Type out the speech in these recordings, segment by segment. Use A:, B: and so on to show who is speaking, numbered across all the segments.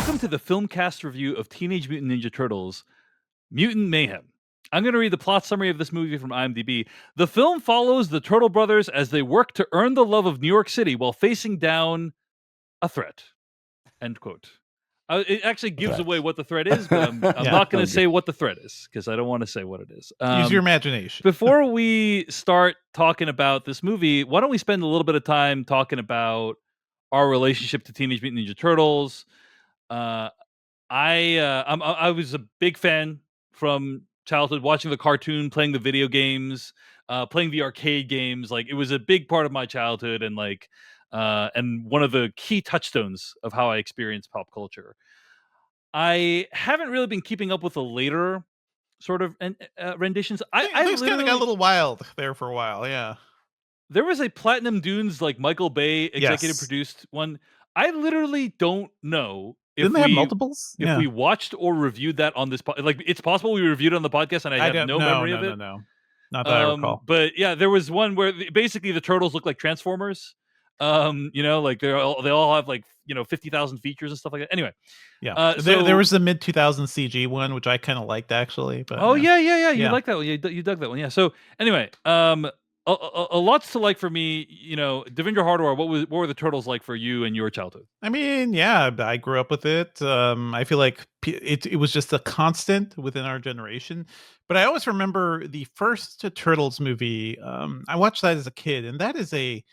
A: Welcome to the Filmcast review of Teenage Mutant Ninja Turtles, Mutant Mayhem. I'm going to read the plot summary of this movie from IMDb. The film follows the Turtle Brothers as they work to earn the love of New York City while facing down a threat. End quote. It actually gives away what the threat is, but I'm not going to say what the threat is because I don't want to say what it is.
B: Use your imagination.
A: Before we start talking about this movie, why don't we spend a little bit of time talking about our relationship to Teenage Mutant Ninja Turtles? I was a big fan from childhood, watching the cartoon, playing the video games, playing the arcade games. Like, it was a big part of my childhood, and and one of the key touchstones of how I experienced pop culture. I haven't really been keeping up with the later sort of renditions.
B: Things kind of got a little wild there for a while. Yeah,
A: there was a Platinum Dunes, like, Michael Bay executive produced one. I literally don't know if
B: they have multiples?
A: If we watched or reviewed that on this like, it's possible we reviewed it on the podcast and I have no memory of it.
B: No. Not that I recall.
A: But yeah, there was one where basically the turtles look like Transformers. Like they all have, like, 50,000 features and stuff like that. Anyway,
B: yeah. There was the mid 2000s CG one, which I kind of liked actually. But
A: yeah. You like that one? You dug that one, yeah. So anyway, a lot's to like for me. Devindra Hardwar, what were the turtles like for you in your childhood?
B: I mean, yeah, I grew up with it. I feel like it was just a constant within our generation. But I always remember the first Turtles movie. I watched that as a kid, and that is a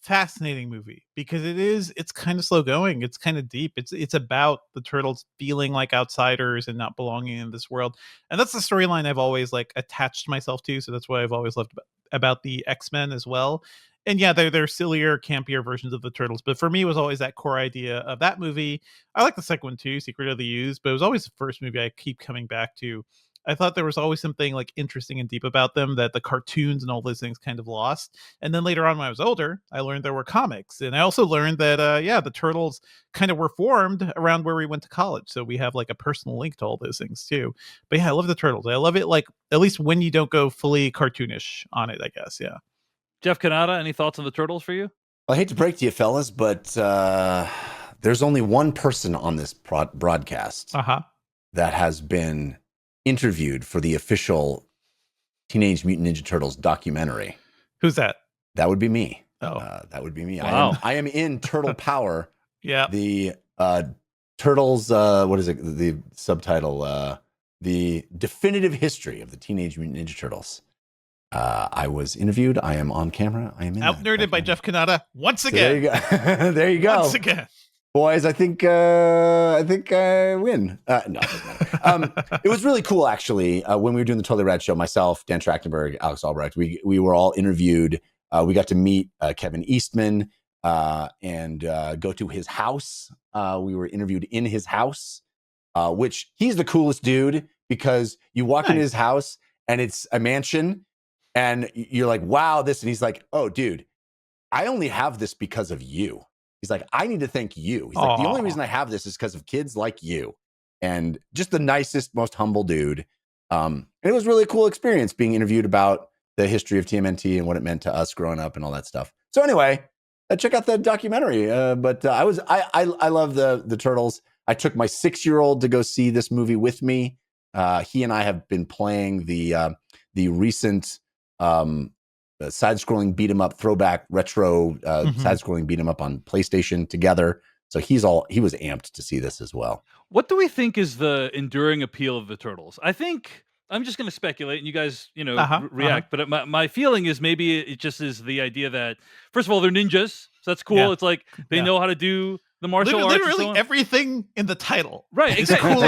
B: fascinating movie because it's kind of slow going. It's kind of deep. It's about the turtles feeling like outsiders and not belonging in this world. And that's the storyline I've always, like, attached myself to. So that's what I've always loved about the X-Men as well. And yeah, they're sillier, campier versions of the turtles. But for me, it was always that core idea of that movie. I like the second one too, Secret of the Ooze, but it was always the first movie I keep coming back to. I thought there was always something, like, interesting and deep about them that the cartoons and all those things kind of lost. And then later on, when I was older, I learned there were comics. And I also learned that, the Turtles kind of were formed around where we went to college. So we have, like, a personal link to all those things too. But yeah, I love the Turtles. I love it, like, at least when you don't go fully cartoonish on it, I guess. Yeah.
A: Jeff Kanata, any thoughts on the Turtles for you?
C: I hate to break to you, fellas, but there's only one person on this broadcast that has been interviewed for the official Teenage Mutant Ninja Turtles documentary.
B: Who's that?
C: That would be me.
B: Oh,
C: that would be me.
A: Wow.
C: I am in Turtle Power.
B: Yeah.
C: The Turtles. What is it? The subtitle. The definitive history of the Teenage Mutant Ninja Turtles. I was interviewed. I am on camera. I am in
B: out-nerded by Jeff Kanata once again.
C: So there you go. There you go.
B: Once again.
C: Boys, I think I win. No, it doesn't matter. It was really cool, actually. When we were doing the Totally Rad show, myself, Dan Trachtenberg, Alex Albrecht, we were all interviewed. We got to meet Kevin Eastman and go to his house. We were interviewed in his house, which he's the coolest dude because you walk into his house and it's a mansion and you're like, wow, this. And he's like, oh, dude, I only have this because of you. He's like, I need to thank you. He's like, the only reason I have this is because of kids like you. And just the nicest, most humble dude. And it was really a cool experience being interviewed about the history of TMNT and what it meant to us growing up and all that stuff. So anyway, check out the documentary. But I love the Turtles. I took my 6-year-old to go see this movie with me. He and I have been playing the recent side-scrolling beat 'em up throwback retro side-scrolling beat 'em up on PlayStation together. So he was amped to see this as well.
A: What do we think is the enduring appeal of the Turtles? I think I'm just going to speculate, and you guys, react. But my feeling is maybe it just is the idea that, first of all, they're ninjas, so that's cool. Yeah. It's like they know how to do the martial arts.
B: Literally everything in the title,
A: right? Exactly.
B: Cool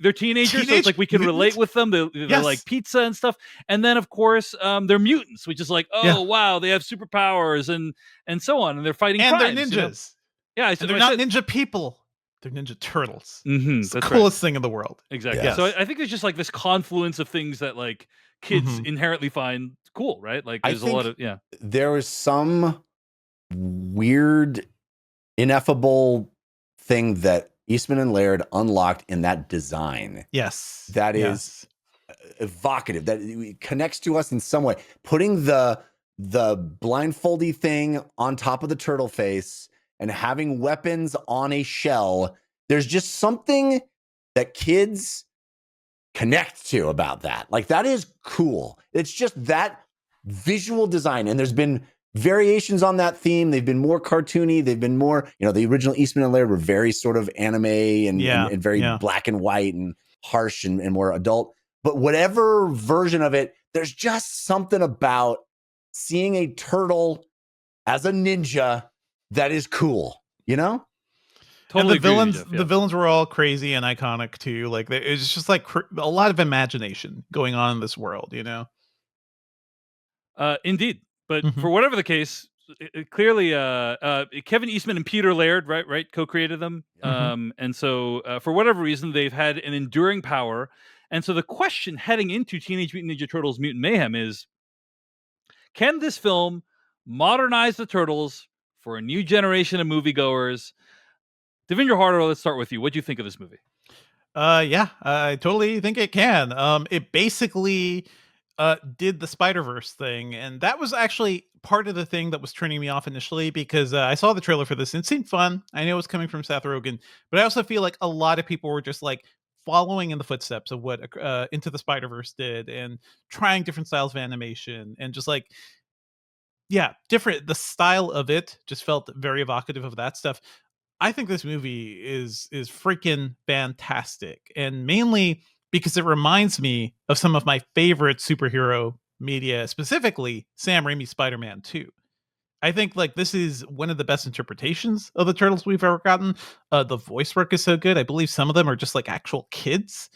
A: they're teenagers, so it's like we can relate with them. They're like pizza and stuff. And then, of course, they're mutants, which is like, wow, they have superpowers and so on, and they're fighting
B: and
A: crimes,
B: they're ninjas.
A: Yeah,
B: and they're not ninja people. They're Ninja Turtles.
A: Mm-hmm,
B: it's the coolest thing in the world.
A: Exactly. Yes. So I think there's just like this confluence of things that, like, kids inherently find cool, right? Like there's a lot of
C: There was some weird, ineffable thing that Eastman and Laird unlocked in that design.
B: Yes.
C: That is evocative. That connects to us in some way. Putting the blindfoldy thing on top of the turtle face and having weapons on a shell There's just something that kids connect to about that. Like, that is cool. It's just that visual design. And there's been variations on that theme. They've been more cartoony. They've been more, the original Eastman and Laird were very sort of anime and very black and white and harsh and more adult. But whatever version of it, there's just something about seeing a turtle as a ninja that is cool,
A: Totally.
B: And the villains were all crazy and iconic too. Like, it's just like a lot of imagination going on in this world,
A: Indeed. But for whatever the case, clearly Kevin Eastman and Peter Laird, right, co-created them. And so for whatever reason, they've had an enduring power. And so the question heading into Teenage Mutant Ninja Turtles Mutant Mayhem is, can this film modernize the Turtles for a new generation of moviegoers? Devindra Harder, let's start with you. What do you think of this movie?
B: Yeah, I totally think it can. It basically did the Spider-Verse thing, and that was actually part of the thing that was turning me off initially, because I saw the trailer for this and it seemed fun. I know it's coming from Seth Rogen, but I also feel like a lot of people were just like following in the footsteps of what Into the Spider-Verse did, and trying different styles of animation, and just like, different. The style of it just felt very evocative of that stuff. I think this movie is freaking fantastic, and mainly because it reminds me of some of my favorite superhero media, specifically Sam Raimi's Spider-Man 2. I think like this is one of the best interpretations of the Turtles we've ever gotten. The voice work is so good. I believe some of them are just like actual kids.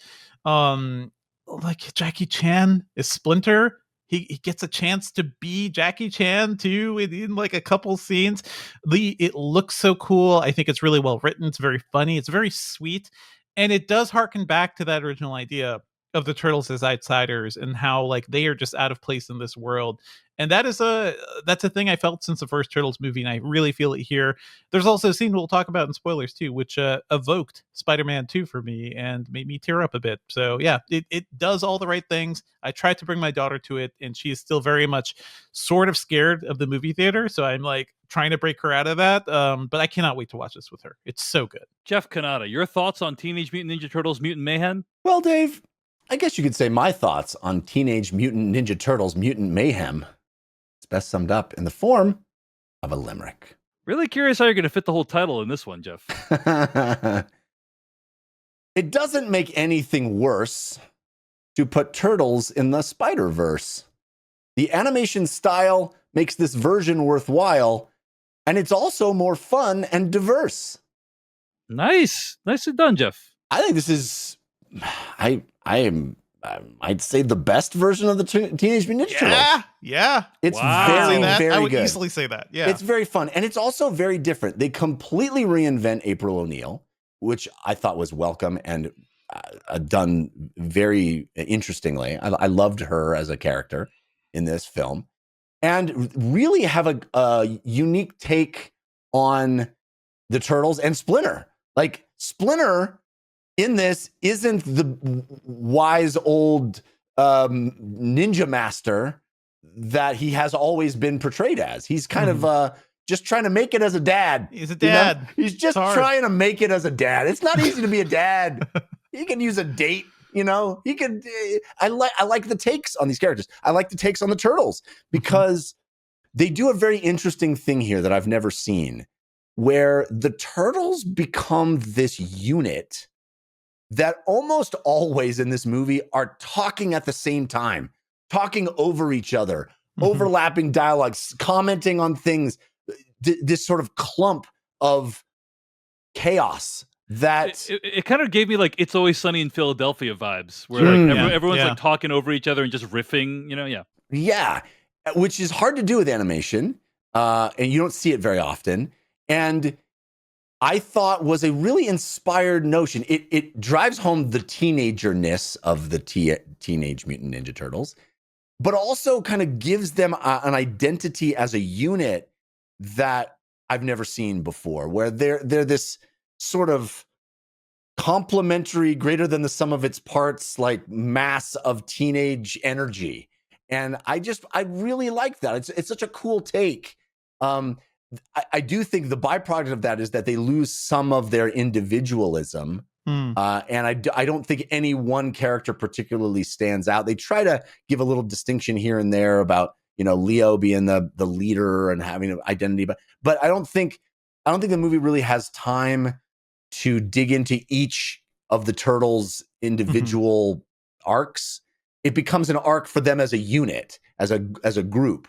B: Like Jackie Chan is Splinter. He gets a chance to be Jackie Chan too in like a couple scenes. It looks so cool. I think it's really well written. It's very funny. It's very sweet, and it does harken back to that original idea of the Turtles as outsiders and how like they are just out of place in this world. And that's a thing I felt since the first Turtles movie, and I really feel it here. There's also a scene we'll talk about in spoilers too, which evoked Spider-Man 2 for me and made me tear up a bit. So yeah, it does all the right things. I tried to bring my daughter to it, and she is still very much sort of scared of the movie theater. So I'm like trying to break her out of that. But I cannot wait to watch this with her. It's so good.
A: Jeff Kanata, your thoughts on Teenage Mutant Ninja Turtles Mutant Mayhem?
C: Well, Dave, I guess you could say my thoughts on Teenage Mutant Ninja Turtles Mutant Mayhem. It's best summed up in the form of a limerick.
A: Really curious how you're going to fit the whole title in this one, Jeff.
C: It doesn't make anything worse to put turtles in the Spider-Verse. The animation style makes this version worthwhile, and it's also more fun and diverse.
A: Nice. Nicely done, Jeff.
C: I think this is... I'd say the best version of the Teenage Mutant Ninja Turtles.
B: Yeah.
C: It's very
B: I would
C: good.
B: easily say that. Yeah.
C: It's very fun. And it's also very different. They completely reinvent April O'Neil, which I thought was welcome and done very interestingly. I loved her as a character in this film, and really have a unique take on the Turtles and Splinter. Like, Splinter in this isn't the wise old ninja master that he has always been portrayed as. He's kind of just trying to make it as a dad.
B: He's a dad.
C: He's just trying to make it as a dad. It's not easy to be a dad. He can use a date, He could. I like the takes on these characters. I like the takes on the Turtles because they do a very interesting thing here that I've never seen, where the Turtles become this unit that almost always in this movie are talking at the same time, talking over each other, overlapping dialogues, commenting on things, this sort of clump of chaos that...
A: It kind of gave me like It's Always Sunny in Philadelphia vibes, where like everyone's like talking over each other and just riffing,
C: Yeah, which is hard to do with animation, and you don't see it very often. And I thought was a really inspired notion. It drives home the teenagerness of the Teenage Mutant Ninja Turtles, but also kind of gives them an identity as a unit that I've never seen before, where they're this sort of complementary, greater than the sum of its parts, like mass of teenage energy. And I really like that. It's such a cool take. I do think the byproduct of that is that they lose some of their individualism.
B: Hmm.
C: And I don't think any one character particularly stands out. They try to give a little distinction here and there about, Leo being the leader and having an identity, but I don't think the movie really has time to dig into each of the turtles' individual arcs. It becomes an arc for them as a unit, as a group.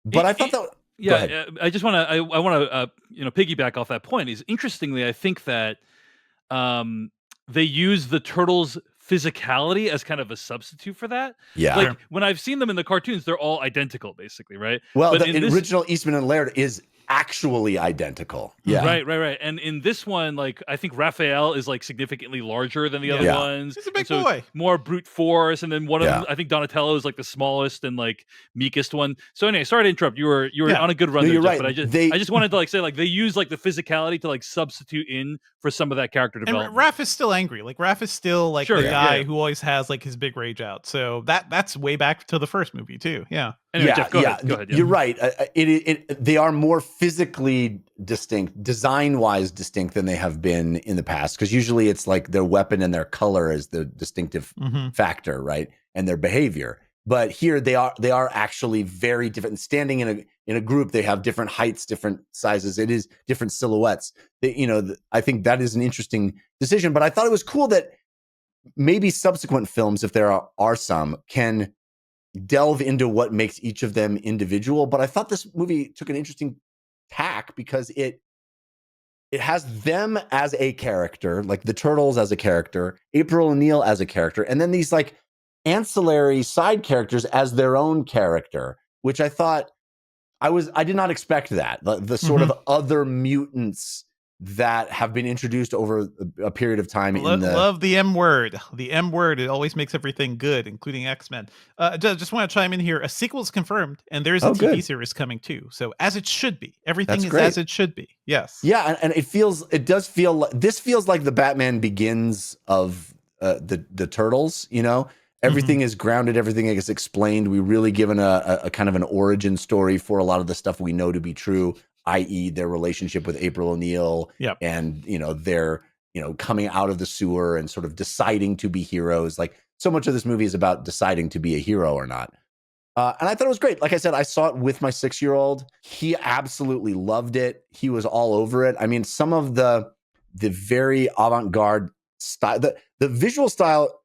C: But I thought that. Go ahead.
A: I just want to I want to piggyback off that point. Is interestingly, I think that they use the turtles' physicality as kind of a substitute for that.
C: Yeah.
A: Like when I've seen them in the cartoons, they're all identical, basically, right?
C: Well,
A: but
C: the original Eastman and Laird is actually identical. Yeah.
A: Right. And in this one, like I think Raphael is like significantly larger than the other ones.
B: He's a big boy.
A: More brute force, and then one of them, I think Donatello is like the smallest and like meekest one. So anyway, sorry to interrupt. You were on a good run.
C: No, you're right.
A: But I just wanted to like say like they use like the physicality to like substitute in for some of that character development.
B: And Raph is still angry. Like Raph is still like the guy who always has like his big rage out. So that's way back to the first movie too. Yeah.
A: Anyway, Jeff, go ahead.
C: You're right. They are more physically distinct, design-wise distinct than they have been in the past. Because usually it's like their weapon and their color is the distinctive factor, right? And their behavior. But here they are actually very different. Standing in a group, they have different heights, different sizes. It is different silhouettes. I think that is an interesting decision. But I thought it was cool that maybe subsequent films, if there are some, can delve into what makes each of them individual. But I thought this movie took an interesting tack because it has them as a character, like the Turtles as a character, April O'Neil as a character, and then these like ancillary side characters as their own character, which I thought I did not expect that. The sort of other mutants that have been introduced over a period of time.
B: Love the M word. The M word, it always makes everything good, including X-Men. Just want to chime in here. A sequel is confirmed, and there's a TV series coming too. So as it should be. Everything is as it should be. Yes.
C: Yeah, and this feels like the Batman Begins of the Turtles, Everything is grounded. Everything is explained. We really given a kind of an origin story for a lot of the stuff we know to be true, i.e. their relationship with April O'Neil and, their, coming out of the sewer and sort of deciding to be heroes. Like so much of this movie is about deciding to be a hero or not. And I thought it was great. Like I said, I saw it with my 6-year-old. He absolutely loved it. He was all over it. I mean, some of the very avant-garde style, the visual style,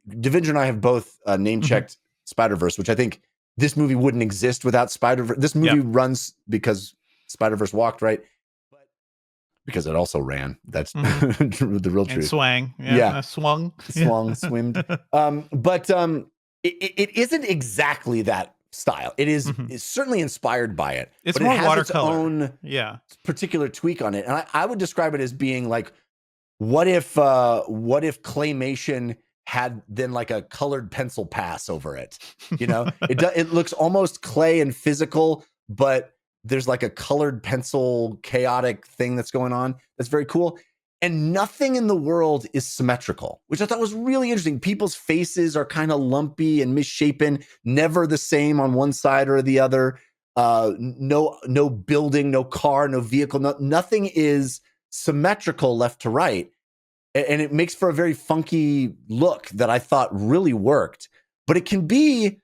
C: Devindra and I have both name-checked Spider-Verse, which I think this movie wouldn't exist without Spider-Verse. This movie runs because Spider-Verse walked, right? But because it also ran. That's the real truth.
B: And swang. Swung,
C: swimmed. But it isn't exactly that style. It is it's certainly inspired by it.
B: It's
C: but
B: more
C: it has
B: watercolor.
C: Its own particular tweak on it. And I would describe it as being like, what if claymation had then like a colored pencil pass over it? It looks almost clay and physical, but there's like a colored pencil chaotic thing that's going on. That's very cool. And nothing in the world is symmetrical, which I thought was really interesting. People's faces are kind of lumpy and misshapen, never the same on one side or the other. No building, no car, no vehicle, nothing is symmetrical left to right. And it makes for a very funky look that I thought really worked. But it can be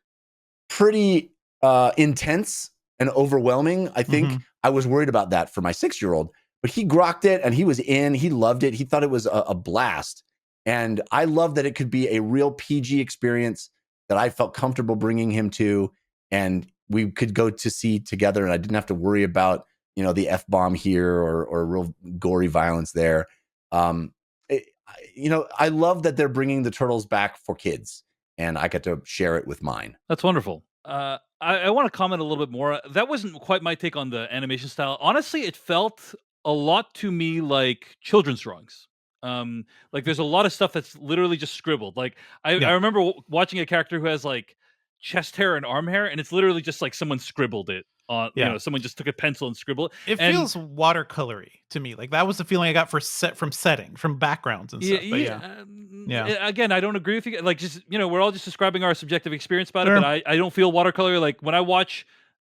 C: pretty intense and overwhelming. I think I was worried about that for my 6-year-old. But he grokked it and he was in. He loved it. He thought it was a blast. And I love that it could be a real PG experience that I felt comfortable bringing him to. And we could go to see together. And I didn't have to worry about, the F-bomb here or real gory violence there. I love that they're bringing the Turtles back for kids. And I got to share it with mine.
A: That's wonderful. I want to comment a little bit more. That wasn't quite my take on the animation style. Honestly, it felt a lot to me like children's drawings. Like there's a lot of stuff that's literally just scribbled. Like I remember watching a character who has like chest hair and arm hair, and it's literally just like someone scribbled it on. Someone just took a pencil and scribbled it.
B: It feels watercolory to me. Like that was the feeling I got from backgrounds and stuff.
A: Again, I don't agree with you. Like just we're all just describing our subjective experience about it, but I don't feel watercolor. Like when I watch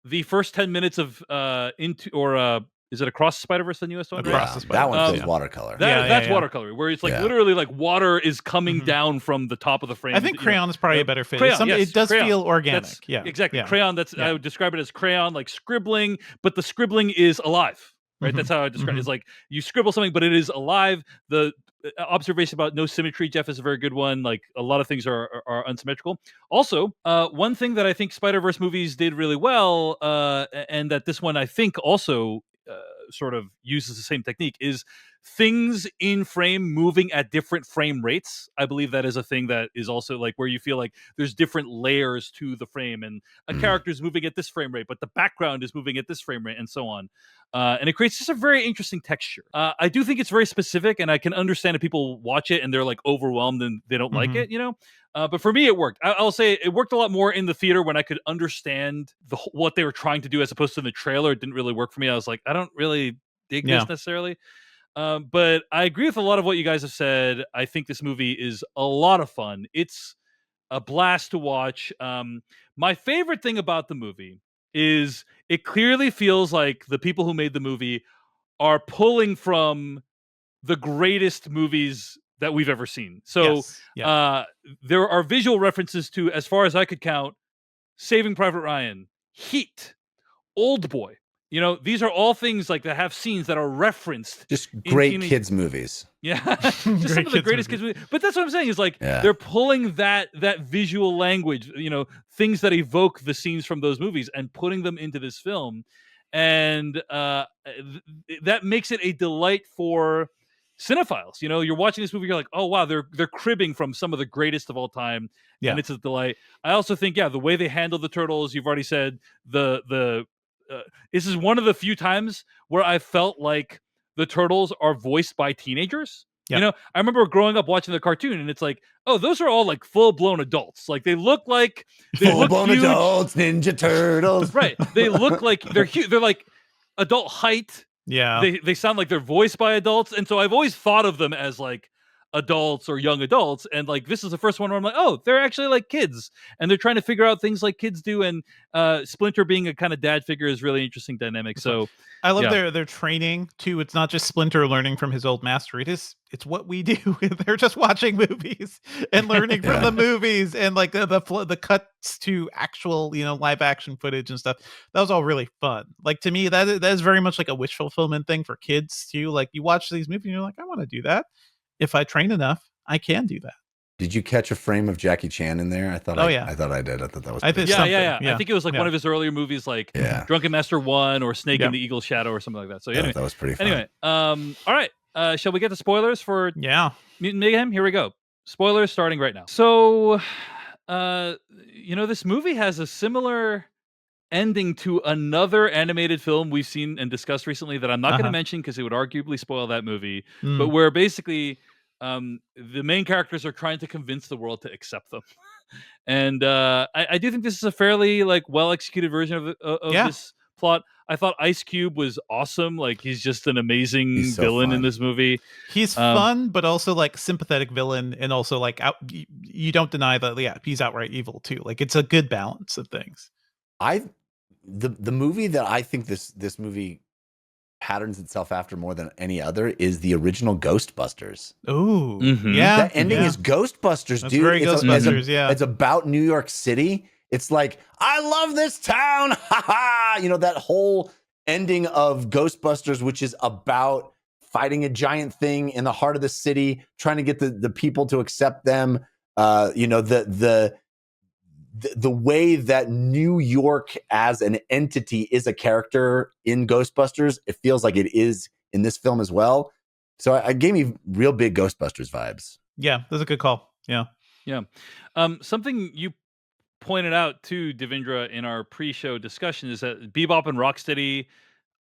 A: the first 10 minutes of Into or is it Across the Spider-Verse, the newest one? Right?
B: Across the
C: That one
B: Spider-Verse,
C: feels watercolor.
A: That's watercolor, where it's like
C: Yeah.
A: literally like water is coming
B: Mhm.
A: down from the top of the frame.
B: I think crayon is probably a better fit.
A: Crayon, yes,
B: It does
A: crayon.
B: feel organic.
A: That's,
B: Yeah,
A: exactly.
B: Yeah.
A: Crayon. That's
B: Yeah.
A: I would describe it as crayon, like scribbling, but the scribbling is alive. Right.
B: Mhm.
A: That's how I describe it.
B: Mhm.
A: It's like you scribble something, but it is alive. The observation about no symmetry, Jeff, is a very good one. Like a lot of things are unsymmetrical. Also, one thing that I think Spider-Verse movies did really well, and that this one I think also sort of uses the same technique, is things in frame moving at different frame rates. I believe that is a thing that is also like where you feel like there's different layers to the frame, and a character is moving at this frame rate, but the background is moving at this frame rate, and so on. And it creates just a very interesting texture. I do think it's very specific, and I can understand if people watch it and they're like overwhelmed and they don't like it, but for me, it worked. I'll say it worked a lot more in the theater when I could understand what they were trying to do, as opposed to in the trailer. It didn't really work for me. I was like, I don't really dig this necessarily. But I agree with a lot of what you guys have said. I think this movie is a lot of fun. It's a blast to watch. My favorite thing about the movie is it clearly feels like the people who made the movie are pulling from the greatest movies that we've ever seen. So there are visual references to, as far as I could count, Saving Private Ryan, Heat, Old Boy. These are all things like that have scenes that are referenced.
C: Just great kids movies.
A: Yeah, just some of the greatest kids movies. But that's what I'm saying is like they're pulling that visual language, things that evoke the scenes from those movies and putting them into this film, and that makes it a delight for cinephiles. You're watching this movie, you're like, oh wow, they're cribbing from some of the greatest of all time, and it's a delight. I also think the way they handle the turtles, you've already said, this is one of the few times where I felt like the turtles are voiced by teenagers. I remember growing up watching the cartoon, and it's like, oh, those are all like full-blown adults. Like they look
C: full-blown adults, Ninja Turtles.
A: Right. They look like they're huge. They're like adult height.
B: Yeah.
A: They sound like they're voiced by adults. And so I've always thought of them as like adults or young adults, and like this is the first one where I'm like, oh, they're actually like kids, and they're trying to figure out things like kids do, and Splinter being a kind of dad figure is really interesting dynamic. So
B: I love their training too. It's not just Splinter learning from his old master. It's what we do. They're just watching movies and learning from the movies, and like the cuts to actual live action footage and stuff. That was all really fun. Like to me, that is very much like a wish fulfillment thing for kids too. Like you watch these movies and you're like, I want to do that. If I train enough, I can do that.
C: Did you catch a frame of Jackie Chan in there? I thought I did. I thought that was
A: I think it was like one of his earlier movies, like Drunken Master 1 or Snake in the Eagle's Shadow or something like that. So anyway,
C: that was pretty fun.
A: Anyway, all right. Shall we get to spoilers for Mutant Mayhem? Here we go. Spoilers starting right now. So, this movie has a similar ending to another animated film we've seen and discussed recently that I'm not going to mention because it would arguably spoil that movie, but where basically the main characters are trying to convince the world to accept them. And I do think this is a fairly like well executed version of this plot. I thought Ice Cube was awesome. Like he's just an amazing villain in this movie.
B: He's fun, but also like sympathetic villain, and also like you don't deny that he's outright evil too. Like it's a good balance of things.
C: The movie that I think this movie patterns itself after more than any other is the original Ghostbusters.
B: Oh, yeah.
C: That ending is Ghostbusters,
B: That's
C: dude.
B: Very Ghostbusters,
C: It's about New York City. It's like, I love this town. Ha ha. That whole ending of Ghostbusters, which is about fighting a giant thing in the heart of the city, trying to get the people to accept them. The way that New York as an entity is a character in Ghostbusters, it feels like it is in this film as well. So it gave me real big Ghostbusters vibes.
B: Yeah, that's a good call. Yeah.
A: Something you pointed out too, Devindra, in our pre-show discussion is that Bebop and Rocksteady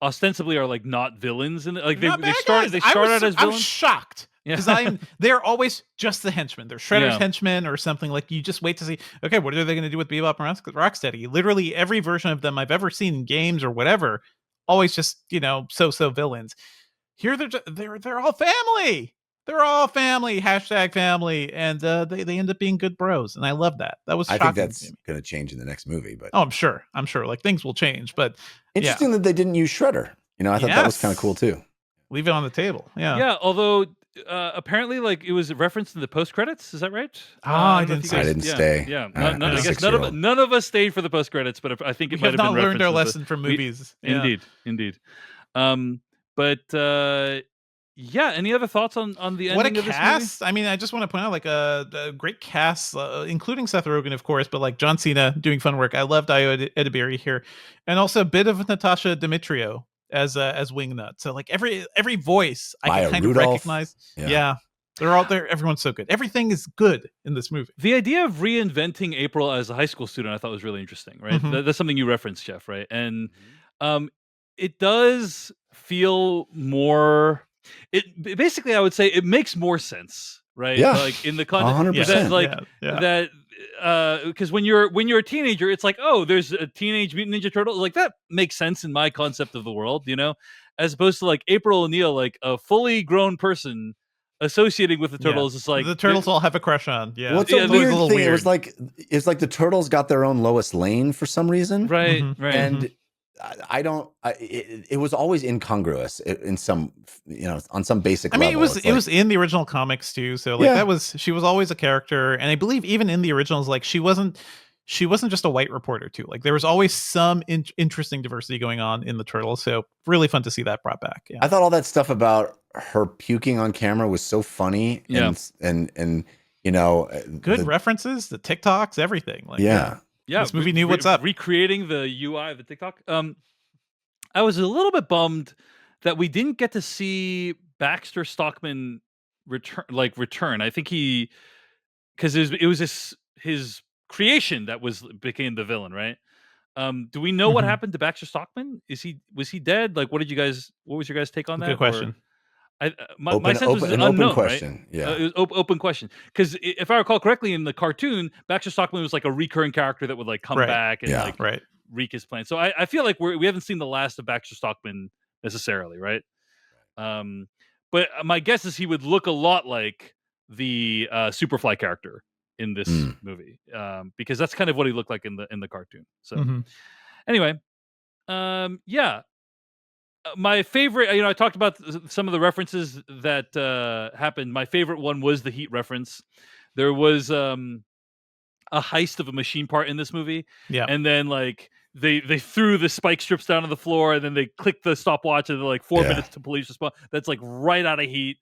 A: ostensibly are like not villains, and like they start out as villains.
B: I was shocked. Because they're always just the henchmen. They're Shredder's henchmen or something. Like you just wait to see, okay, what are they going to do with Bebop and Rocksteady? Literally every version of them I've ever seen in games or whatever, always just so villains. Here they're all family. they're all family, hashtag family, and they end up being good bros, and I love that. That was
C: I
B: shocking
C: think
B: to
C: that's
B: me.
C: going to change in the next movie, but
B: Oh, I'm sure. Like things will change, but
C: interesting that they didn't use Shredder. I thought that was kind of cool too.
B: Leave it on the table. Yeah.
A: Yeah, although apparently, like it was referenced in the post credits. Is that right?
B: I
A: don't know if
B: didn't
A: you
C: I
A: guys-
C: didn't
A: yeah,
C: stay.
A: Yeah,
C: I'm
A: I
C: a
A: guess
C: six-year-old.
A: none of us stayed for the post credits, but I think
B: We
A: it might
B: have
A: have
B: not
A: been
B: learned our
A: referenced.
B: lesson from movies. Yeah.
A: Indeed. But yeah. Any other thoughts on the
B: What a
A: ending of this movie?
B: cast! I mean, I just want to point out like a great cast, including Seth Rogen, of course, but like John Cena doing fun work. I loved Ayo Edebiri here, and also a bit of Natasha Demetrio as Wingnut. So like every voice I
C: Maya
B: can kind
C: Rudolph.
B: of recognize.
C: Yeah.
B: Yeah, they're all there. Everyone's so good. Everything is good in this movie.
A: The idea of reinventing April as a high school student, I thought was really interesting. Right,
B: Mhm.
A: that's something you referenced, Jeff. Right, and it does feel more. Basically, I would say it makes more sense, right?
C: Yeah,
A: Like in the
C: 100%.
A: that, like
B: Yeah.
A: that, because when you're a teenager, it's like, oh, there's a Teenage Mutant Ninja Turtle. Like that makes sense in my concept of the world, as opposed to like April O'Neil, like a fully grown person associating with the Turtles. It's like
B: the turtles all have a crush on. Yeah,
C: Well, it's a
A: Yeah,
C: weird
B: little
C: thing.
B: weird.
C: It's like the Turtles got their own Lois Lane for some reason,
A: right,
B: Mhm.
A: right.
C: and I don't. It was always incongruous in some, on some basic.
B: I mean,
C: level.
B: it was in the original comics too. So like
C: Yeah.
B: she was always a character, and I believe even in the originals, like she wasn't just a white reporter too. Like there was always some interesting diversity going on in the Turtles. So really fun to see that brought back. Yeah,
C: I thought all that stuff about her puking on camera was so funny.
A: Yeah.
C: and
B: good references, the TikToks, everything. Like
C: Yeah.
A: Yeah,
B: this movie knew what's up.
A: Recreating the UI of the TikTok. I was a little bit bummed that we didn't get to see Baxter Stockman return. I think because it was his creation that became the villain, right? Do we know what
B: Mhm.
A: happened to Baxter Stockman? Was he dead? Like, what was your guys' take on that?
B: Good question.
A: My sense was
C: an
A: unknown,
C: open question.
A: right?
C: Yeah.
A: It was open question. Because if I recall correctly, in the cartoon, Baxter Stockman was like a recurring character that would like come
B: Right.
A: back and
C: Yeah.
A: like
B: Right.
A: wreak his plan. So I feel like we haven't seen the last of Baxter Stockman necessarily, right? But my guess is he would look a lot like the Superfly character in this movie, because that's kind of what he looked like in the cartoon. So anyway, yeah. My favorite, I talked about some of the references that happened. My favorite one was the Heat reference. There was a heist of a machine part in this movie, and then like they threw the spike strips down on the floor, and then they clicked the stopwatch, and they're like 4 minutes to police response. That's like right out of Heat.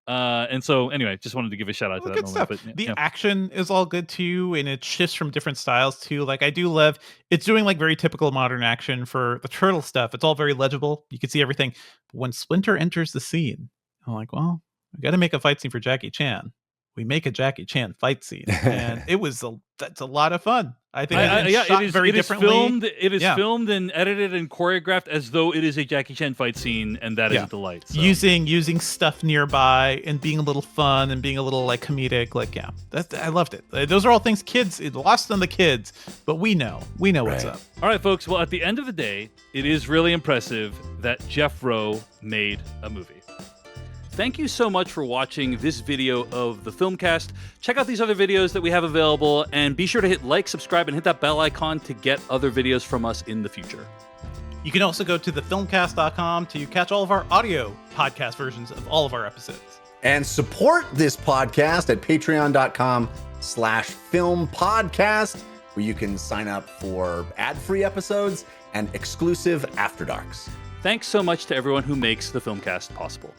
A: And so anyway, just wanted to give a shout out to that
B: good
A: moment.
B: stuff.
A: But,
B: The action is all good too, and it shifts from different styles too. Like I do love it's doing like very typical modern action for the turtle stuff. It's all very legible. You can see everything. But when Splinter enters the scene, I'm like, well, we got to make a fight scene for Jackie Chan. We make a Jackie Chan fight scene, and that's a lot of fun. I think shot very differently.
A: It is filmed and edited and choreographed as though it is a Jackie Chan fight scene, and that is a delight. So.
B: Using stuff nearby and being a little fun and being a little like comedic. Like I loved it. Those are all things kids. It lost on the kids, but we know what's up.
A: All right, folks. Well, at the end of the day, it is really impressive that Jeff Rowe made a movie. Thank you so much for watching this video of the Filmcast. Check out these other videos that we have available, and be sure to hit like, subscribe, and hit that bell icon to get other videos from us in the future.
B: You can also go to thefilmcast.com to catch all of our audio podcast versions of all of our episodes.
C: And support this podcast at patreon.com/filmpodcast, where you can sign up for ad-free episodes and exclusive After Darks.
A: Thanks so much to everyone who makes the Filmcast possible.